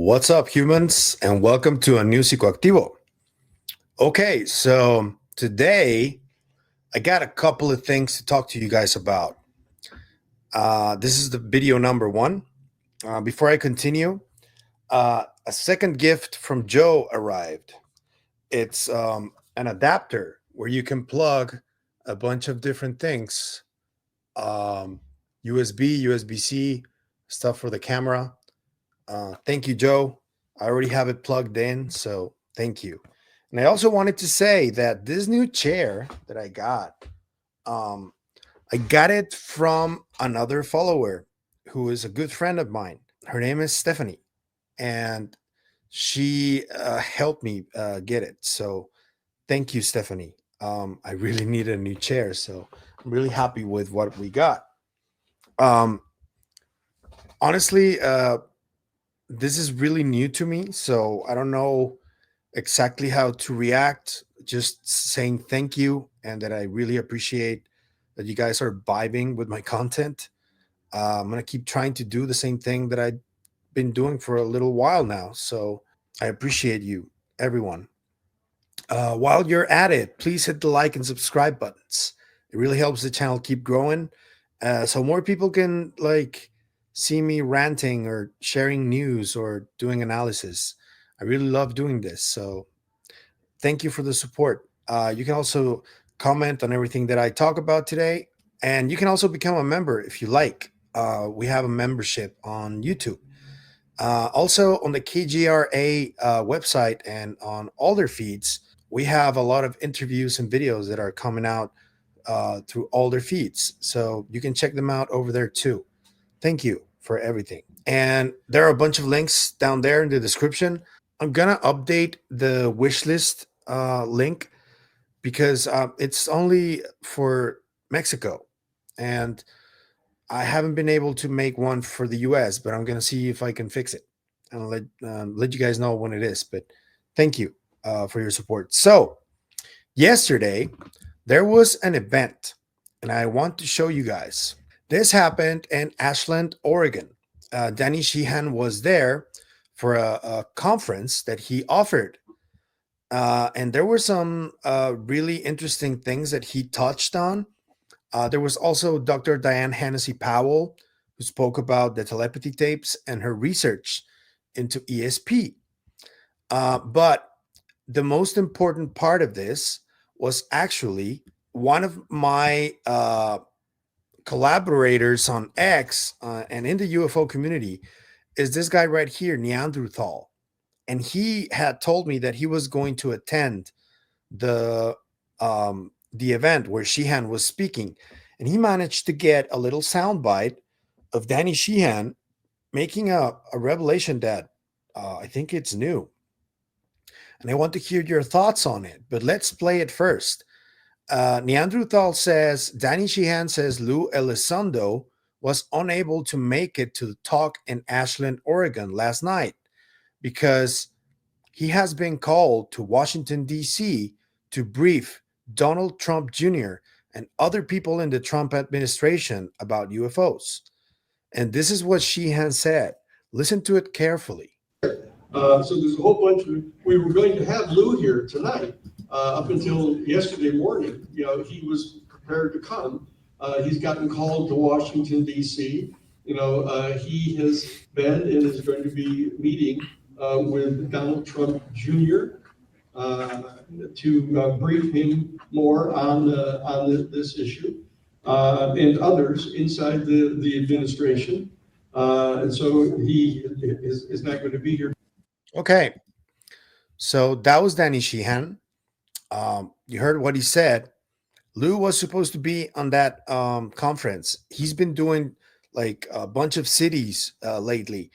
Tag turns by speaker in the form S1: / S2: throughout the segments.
S1: What's up, humans, and welcome to a new Psicoactivo. Okay, so today I got a couple of things to talk to you guys about. This is the video number one. Before I continue, a second gift from Joe arrived. It's an adapter where you can plug a bunch of different things, USB, USB-C, stuff for the camera. Thank you, Joe. I already have it plugged in, so thank you. And I also wanted to say that this new chair that I got it from another follower who is a good friend of mine. Her name is Stephanie, and she helped me get it. So thank you, Stephanie. I really need a new chair, so I'm really happy with what we got. Honestly, this is really new to me, so I don't know exactly how to react. Just saying thank you and that I really appreciate that you guys are vibing with my content. I'm going to keep trying to do the same thing that I've been doing for a little while now. So I appreciate you, everyone. While you're at it, please hit the like and subscribe buttons. It really helps the channel keep growing, so more people can see me ranting or sharing news or doing analysis. I really love doing this, so thank you for the support. You can also comment on everything that I talk about today, and you can also become a member if you like. We have a membership on YouTube. Also on the KGRA website and on all their feeds, we have a lot of interviews and videos that are coming out through all their feeds. So you can check them out over there too. Thank you for everything. And there are a bunch of links down there in the description. I'm going to update the wish list link because it's only for Mexico. And I haven't been able to make one for the US, but I'm going to see if I can fix it. And let you guys know when it is. But thank you for your support. So yesterday, there was an event, and I want to show you guys. This happened in Ashland, Oregon. Danny Sheehan was there for a conference that he offered. And there were some really interesting things that he touched on. There was also Dr. Diane Hennessy Powell, who spoke about the telepathy tapes and her research into ESP. But the most important part of this was actually one of my collaborators on X and in the UFO community is this guy right here, Neandrewthal. And he had told me that he was going to attend the event where Sheehan was speaking. And he managed to get a little soundbite of Danny Sheehan making a revelation that I think it's new. And I want to hear your thoughts on it, but let's play it first. Neandrewthal says, Danny Sheehan says Lue Elizondo was unable to make it to the talk in Ashland, Oregon last night because he has been called to Washington, D.C. to brief Donald Trump Jr. and other people in the Trump administration about UFOs. And this is what Sheehan said. Listen to it carefully.
S2: So there's a whole bunch of, we were going to have Lou here tonight, up until yesterday morning. You know, he was prepared to come. He's gotten called to Washington, D.C. You know, he has been and is going to be meeting with Donald Trump Jr. To brief him more on this issue and others inside the administration. And so he is not going to be here.
S1: Okay, so that was Danny Sheehan. You heard what he said. Lou was supposed to be on that conference. He's been doing like a bunch of cities lately.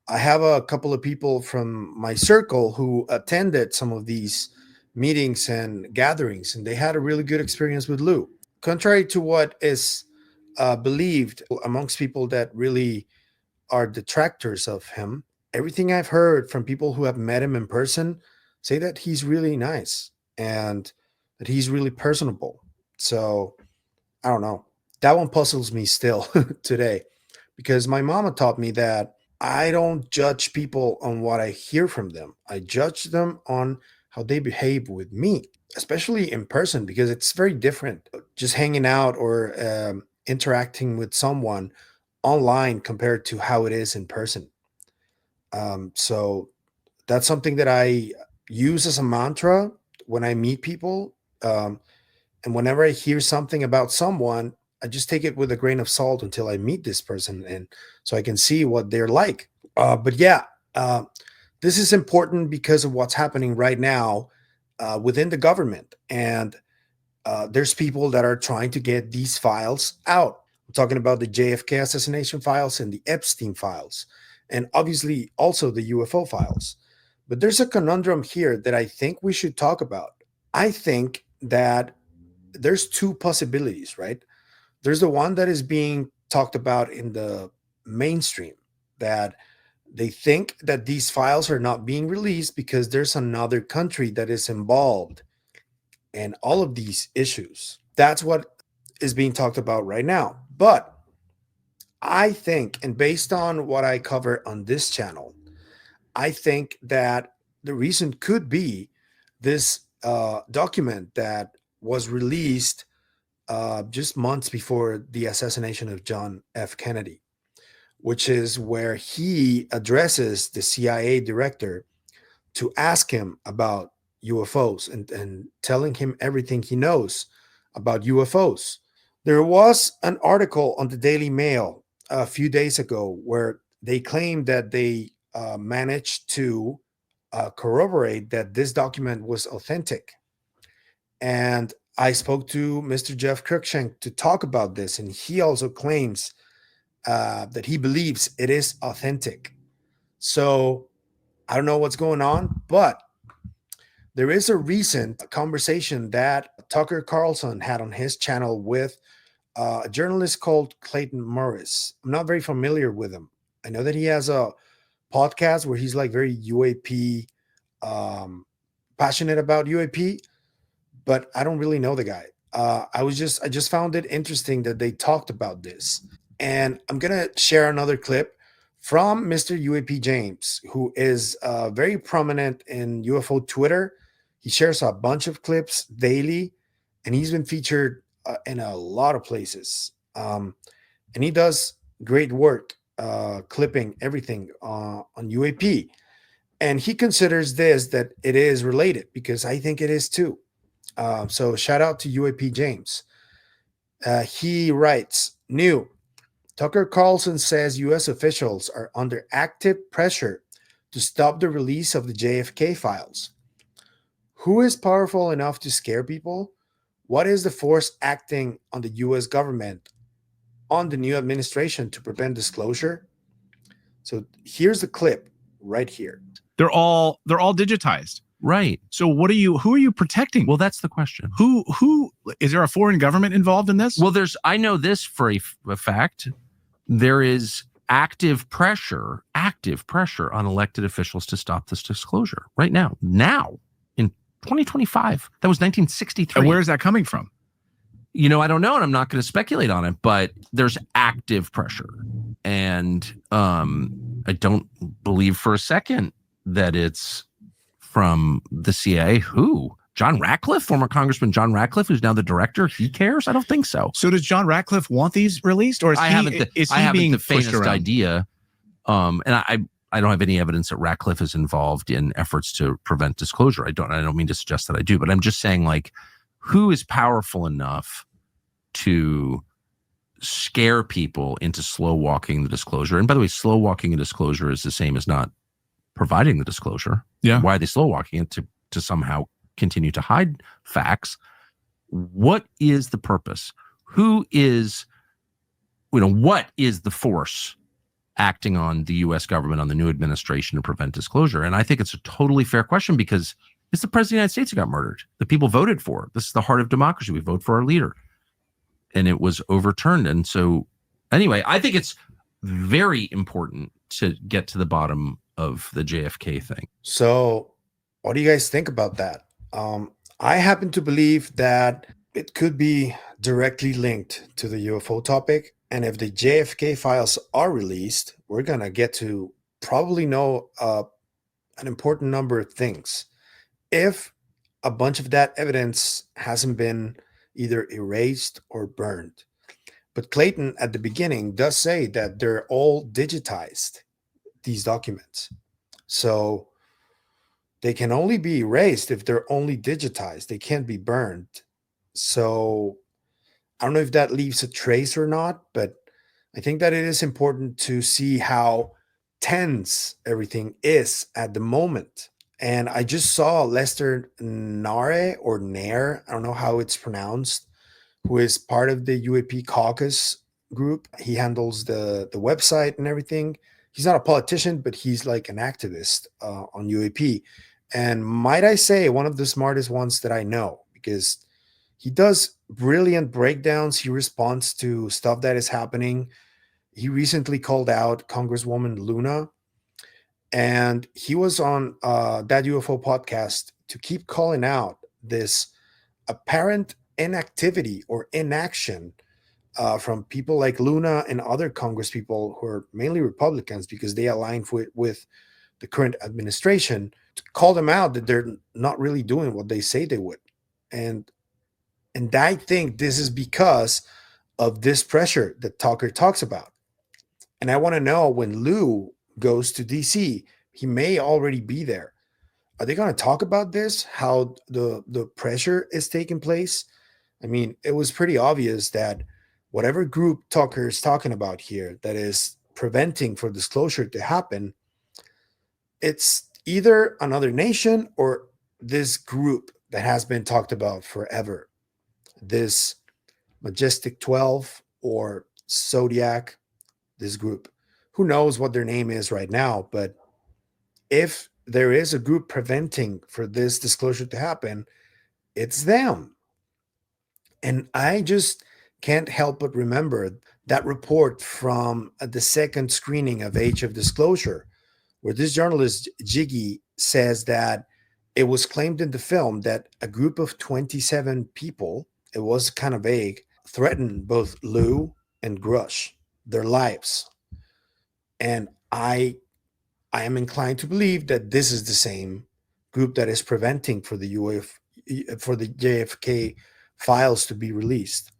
S1: I have a couple of people from my circle who attended some of these meetings and gatherings, and they had a really good experience with Lou. Contrary to what is believed amongst people that really are detractors of him, everything I've heard from people who have met him in person say that he's really nice and that he's really personable. So I don't know. That one puzzles me still today because my mama taught me that I don't judge people on what I hear from them. I judge them on how they behave with me, especially in person, because it's very different just hanging out or interacting with someone online compared to how it is in person. So that's something that I use as a mantra when I meet people. And whenever I hear something about someone, I just take it with a grain of salt until I meet this person, and so I can see what they're like. But yeah, uh, this is important because of what's happening right now within the government. And there's people that are trying to get these files out. I'm talking about the JFK assassination files and the Epstein files, and obviously also the UFO files. But there's a conundrum here that I think we should talk about. I think that there's two possibilities, right? There's the one that is being talked about in the mainstream, that they think that these files are not being released because there's another country that is involved in all of these issues. That's what is being talked about right now. But I think, and based on what I cover on this channel, I think that the reason could be this document that was released just months before the assassination of John F. Kennedy, which is where he addresses the CIA director to ask him about UFOs and telling him everything he knows about UFOs. There was an article on the Daily Mail a few days ago where they claimed that they managed to corroborate that this document was authentic. And I spoke to Mr. Jeff Cruikshank to talk about this, and he also claims that he believes it is authentic. So I don't know what's going on, but there is a recent conversation that Tucker Carlson had on his channel with a journalist called Clayton Morris. I'm not very familiar with him. I know that he has a podcast where he's like very UAP, passionate about UAP, but I don't really know the guy. I just found it interesting that they talked about this. And I'm going to share another clip from Mr. UAP James, who is very prominent in UFO Twitter. He shares a bunch of clips daily, and he's been featured in a lot of places. And he does great work clipping everything on UAP. And he considers this that it is related because I think it is too. So shout out to UAP James. He writes, new. Tucker Carlson says U.S. officials are under active pressure to stop the release of the JFK files. Who is powerful enough to scare people? What is the force acting on the U.S. government, on the new administration to prevent disclosure? So here's the clip right here.
S3: They're all digitized.
S4: Right.
S3: So who are you protecting?
S4: Well, that's the question.
S3: Who is there a foreign government involved in this?
S4: Well, I know this for a fact. There is active pressure on elected officials to stop this disclosure right now. Now, in 2025, that was 1963.
S3: And where is that coming from?
S4: I don't know, and I'm not going to speculate on it, but there's active pressure. And I don't believe for a second that it's from the CIA. Who? John Ratcliffe, former Congressman John Ratcliffe, who's now the director. He cares? I don't think so.
S3: So does John Ratcliffe want these released, or is
S4: I
S3: he
S4: haven't
S3: being
S4: the
S3: pushed
S4: faintest
S3: around?
S4: idea. And I don't have any evidence that Ratcliffe is involved in efforts to prevent disclosure. I don't mean to suggest that I do, but I'm just saying, like, who is powerful enough to scare people into slow walking the disclosure? And by the way, slow walking a disclosure is the same as not providing the disclosure.
S3: Yeah.
S4: Why are they slow walking it? To somehow continue to hide facts. What is the purpose? Who is, what is the force acting on the U.S. government, on the new administration to prevent disclosure? And I think it's a totally fair question because it's the president of the United States who got murdered. The people voted for it. This is the heart of democracy. We vote for our leader. And it was overturned. And so anyway, I think it's very important to get to the bottom of the JFK thing.
S1: So what do you guys think about that? I happen to believe that it could be directly linked to the UFO topic. And if the JFK files are released, we're going to get to probably know an important number of things. If a bunch of that evidence hasn't been either erased or burned. But Clayton at the beginning does say that they're all digitized, these documents. So they can only be erased if they're only digitized. They can't be burned. So I don't know if that leaves a trace or not, but I think that it is important to see how tense everything is at the moment. And I just saw Lester Nare or Nair, I don't know how it's pronounced, who is part of the UAP caucus group. He handles the website and everything. He's not a politician, but he's like an activist on UAP. And might I say, one of the smartest ones that I know, because he does brilliant breakdowns. He responds to stuff that is happening. He recently called out Congresswoman Luna, and he was on that UFO podcast to keep calling out this apparent inactivity or inaction from people like Luna and other Congress people who are mainly Republicans because they align with the current administration, to call them out that they're not really doing what they say they would. And I think this is because of this pressure that Tucker talks about. And I want to know, when Lue goes to DC, he may already be there. Are they going to talk about this? How the pressure is taking place? I mean, it was pretty obvious that whatever group Tucker is talking about here that is preventing for disclosure to happen, it's either another nation or this group that has been talked about forever. This Majestic 12 or Zodiac, this group. Who knows what their name is right now, but if there is a group preventing for this disclosure to happen, it's them. And I just can't help but remember that report from the second screening of Age of Disclosure, where this journalist, Jiggy, says that it was claimed in the film that a group of 27 people, it was kind of vague, threatened both Lue and Grush, their lives. And I am inclined to believe that this is the same group that is preventing for the for the JFK files to be released.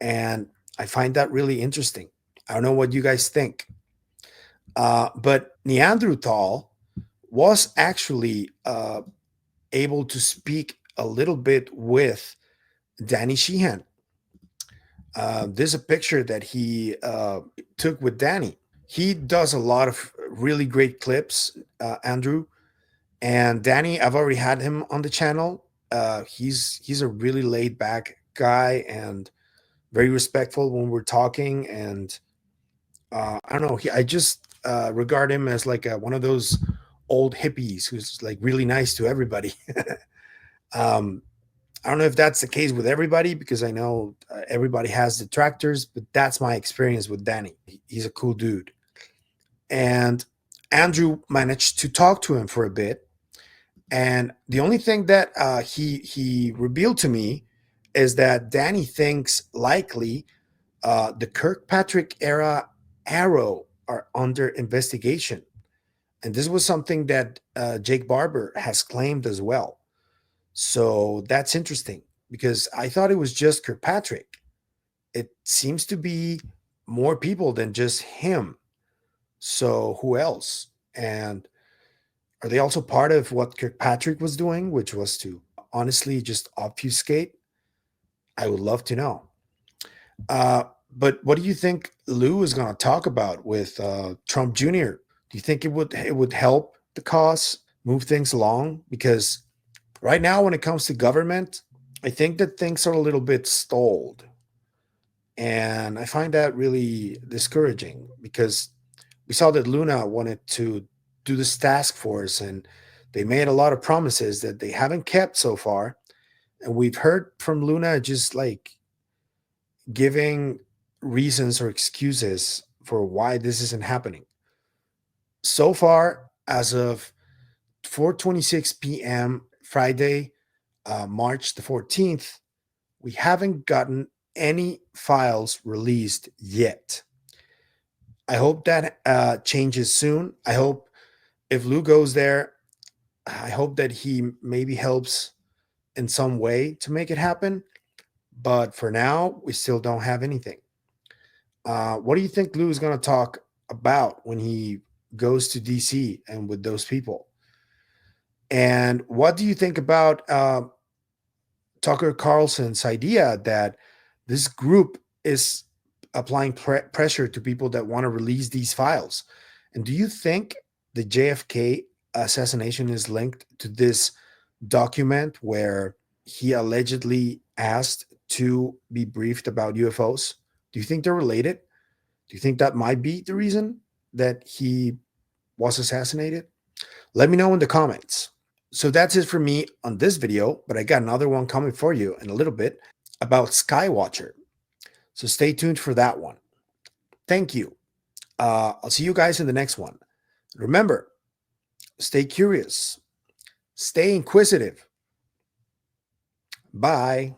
S1: And I find that really interesting. I don't know what you guys think. But Neandrewthal was actually able to speak a little bit with Danny Sheehan. There's a picture that he took with Danny. He does a lot of really great clips, Andrew. And Danny, I've already had him on the channel. He's a really laid back guy and very respectful when we're talking. And I don't know, I just regard him as like one of those old hippies who's like really nice to everybody. I don't know if that's the case with everybody, because I know everybody has detractors, but that's my experience with Danny. He's a cool dude. And Andrew managed to talk to him for a bit. And the only thing that he revealed to me is that Danny thinks likely the Kirkpatrick era Arrow are under investigation. And this was something that Jake Barber has claimed as well. So that's interesting, because I thought it was just Kirkpatrick. It seems to be more people than just him. So who else? And are they also part of what Kirkpatrick was doing, which was to honestly just obfuscate? I would love to know. But what do you think Lue is going to talk about with Trump Jr.? Do you think it would help the cause, move things along? Because right now, when it comes to government, I think that things are a little bit stalled. And I find that really discouraging, because we saw that Luna wanted to do this task force, and they made a lot of promises that they haven't kept so far. And we've heard from Luna just like giving reasons or excuses for why this isn't happening. So far, as of 4:26 p.m. Friday, March the 14th, we haven't gotten any files released yet. I hope that changes soon. I hope if Lue goes there, I hope that he maybe helps in some way to make it happen. But for now, we still don't have anything. What do you think Lue is going to talk about when he goes to DC and with those people? And what do you think about Tucker Carlson's idea that this group is applying pressure to people that want to release these files? And do you think the JFK assassination is linked to this document where he allegedly asked to be briefed about UFOs? Do you think they're related? Do you think that might be the reason that he was assassinated? Let me know in the comments. So that's it for me on this video, but I got another one coming for you in a little bit about Skywatcher. So stay tuned for that one. Thank you. I'll see you guys in the next one. Remember, stay curious, stay inquisitive. Bye.